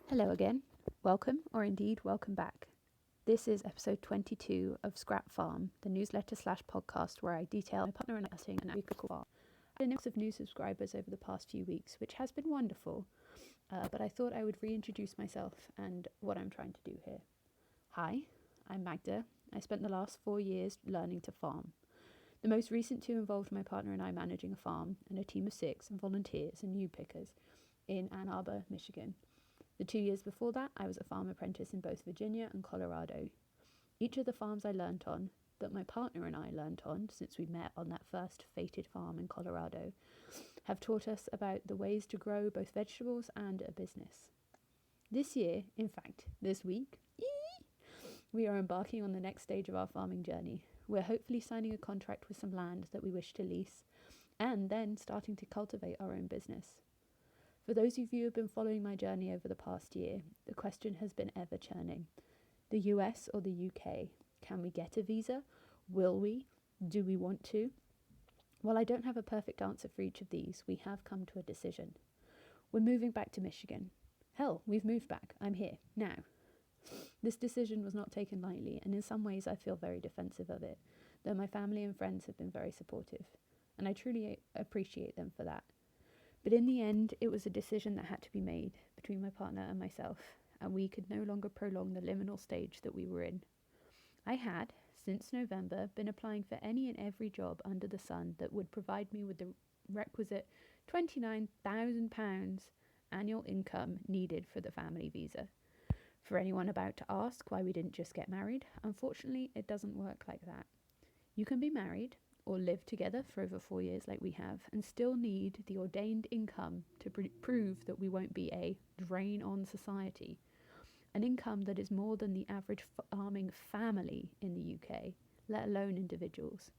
Hello again. Welcome, or indeed welcome back. This is episode 22 of Scrap Farm, the newsletter slash podcast where I detail my partner and I starting an agroecological farm. I had a mix of new subscribers over the past few weeks, which has been wonderful, but I thought I would reintroduce myself and what I'm trying to do here. Hi, I'm Magda. I spent the last 4 years learning to farm. The most recent two involved my partner and I managing a farm and a team of 6 volunteers and new pickers in Ann Arbor, Michigan. The 2 years before that, I was a farm apprentice in both Virginia and Colorado. Each of the farms I learnt on, that my partner and I learnt on since we met on that first fated farm in Colorado, have taught us about the ways to grow both vegetables and a business. This year, in fact, this week, we are embarking on the next stage of our farming journey. We're hopefully signing a contract with some land that we wish to lease, and then starting to cultivate our own business. For those of you who have been following my journey over the past year, the question has been ever churning. The US or the UK? Can we get a visa? Will we? Do we want to? While I don't have a perfect answer for each of these, we have come to a decision. We're moving back to Michigan. Hell, we've moved back. I'm here, now. This decision was not taken lightly, and in some ways I feel very defensive of it, though my family and friends have been very supportive, and I truly appreciate them for that. But in the end, it was a decision that had to be made between my partner and myself, and we could no longer prolong the liminal stage that we were in. I had, since November, been applying for any and every job under the sun that would provide me with the requisite £29,000 annual income needed for the family visa. For anyone about to ask why we didn't just get married, unfortunately, it doesn't work like that. You can be married or live together for over 4 years like we have, and still need the ordained income to prove that we won't be a drain on society. An income that is more than the average farming family in the UK, let alone individuals.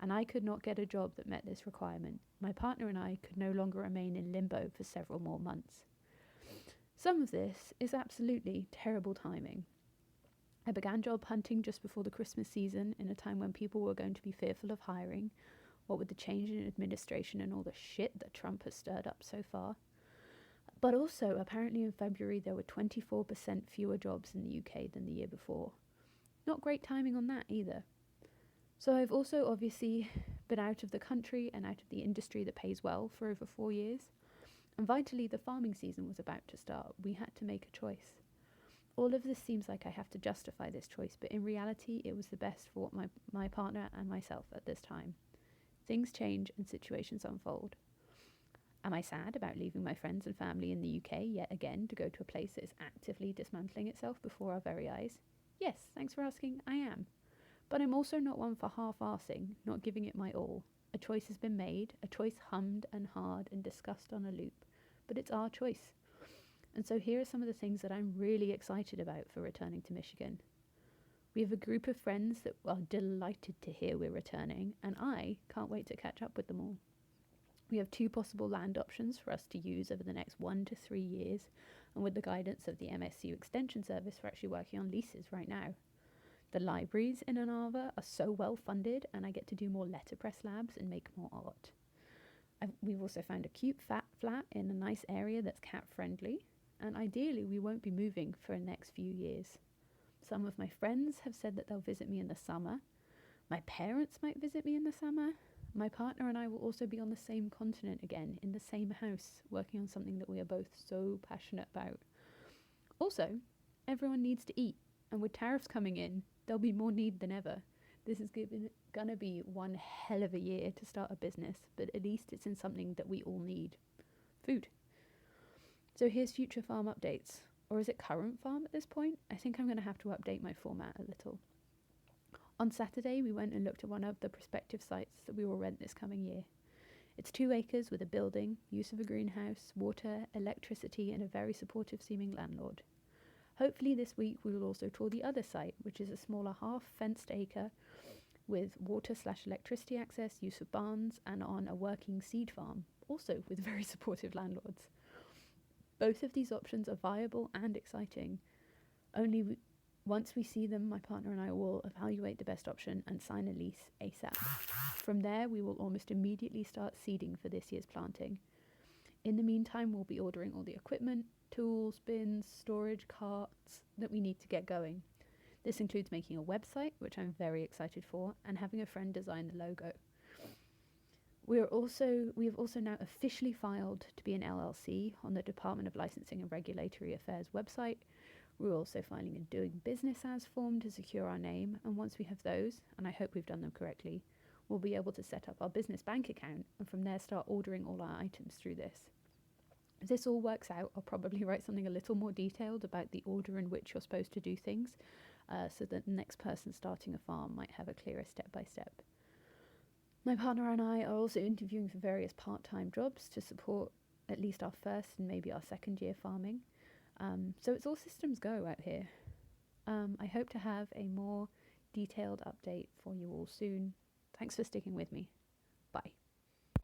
And I could not get a job that met this requirement. My partner and I could no longer remain in limbo for several more months. Some of this is absolutely terrible timing. I began job hunting just before the Christmas season, in a time when people were going to be fearful of hiring, what with the change in administration and all the shit that Trump has stirred up so far. But also, apparently in February there were 24% fewer jobs in the UK than the year before. Not great timing on that either. So I've also obviously been out of the country and out of the industry that pays well for over 4 years. And vitally, the farming season was about to start. We had to make a choice. All of this seems like I have to justify this choice, but in reality, it was the best for my partner and myself at this time. Things change and situations unfold. Am I sad about leaving my friends and family in the UK yet again to go to a place that is actively dismantling itself before our very eyes? Yes, thanks for asking, I am. But I'm also not one for half-arsing, not giving it my all. A choice has been made, a choice hummed and hard and discussed on a loop, but it's our choice. And so here are some of the things that I'm really excited about for returning to Michigan. We have a group of friends that are delighted to hear we're returning, and I can't wait to catch up with them all. We have 2 possible land options for us to use over the next 1 to 3 years, and with the guidance of the MSU Extension Service, we're actually working on leases right now. The libraries in Ann Arbor are so well funded, and I get to do more letterpress labs and make more art. We've also found a cute fat flat in a nice area that's cat friendly, and ideally we won't be moving for the next few years. Some of my friends have said that they'll visit me in the summer. My parents might visit me in the summer. My partner and I will also be on the same continent again, in the same house, working on something that we are both so passionate about. Also, everyone needs to eat, and with tariffs coming in, there'll be more need than ever. This is gonna be one hell of a year to start a business, but at least it's in something that we all need. Food. So here's future farm updates. Or is it current farm at this point? I think I'm going to have to update my format a little. On Saturday, we went and looked at one of the prospective sites that we will rent this coming year. It's 2 acres with a building, use of a greenhouse, water, electricity, and a very supportive seeming landlord. Hopefully this week we will also tour the other site, which is a smaller half-fenced acre with water/electricity access, use of barns, and on a working seed farm, also with very supportive landlords. Both of these options are viable and exciting. Only once we see them, my partner and I will evaluate the best option and sign a lease ASAP. From there, we will almost immediately start seeding for this year's planting. In the meantime, we'll be ordering all the equipment, tools, bins, storage carts that we need to get going. This includes making a website, which I'm very excited for, and having a friend design the logo. We have also now officially filed to be an LLC on the Department of Licensing and Regulatory Affairs website. We're also filing a doing business as form to secure our name, and once we have those, and I hope we've done them correctly, we'll be able to set up our business bank account and from there start ordering all our items through this. If this all works out, I'll probably write something a little more detailed about the order in which you're supposed to do things, so that the next person starting a farm might have a clearer step-by-step. My partner and I are also interviewing for various part-time jobs to support at least our first and maybe our second year farming. So it's all systems go out here. I hope to have a more detailed update for you all soon. Thanks for sticking with me. Bye.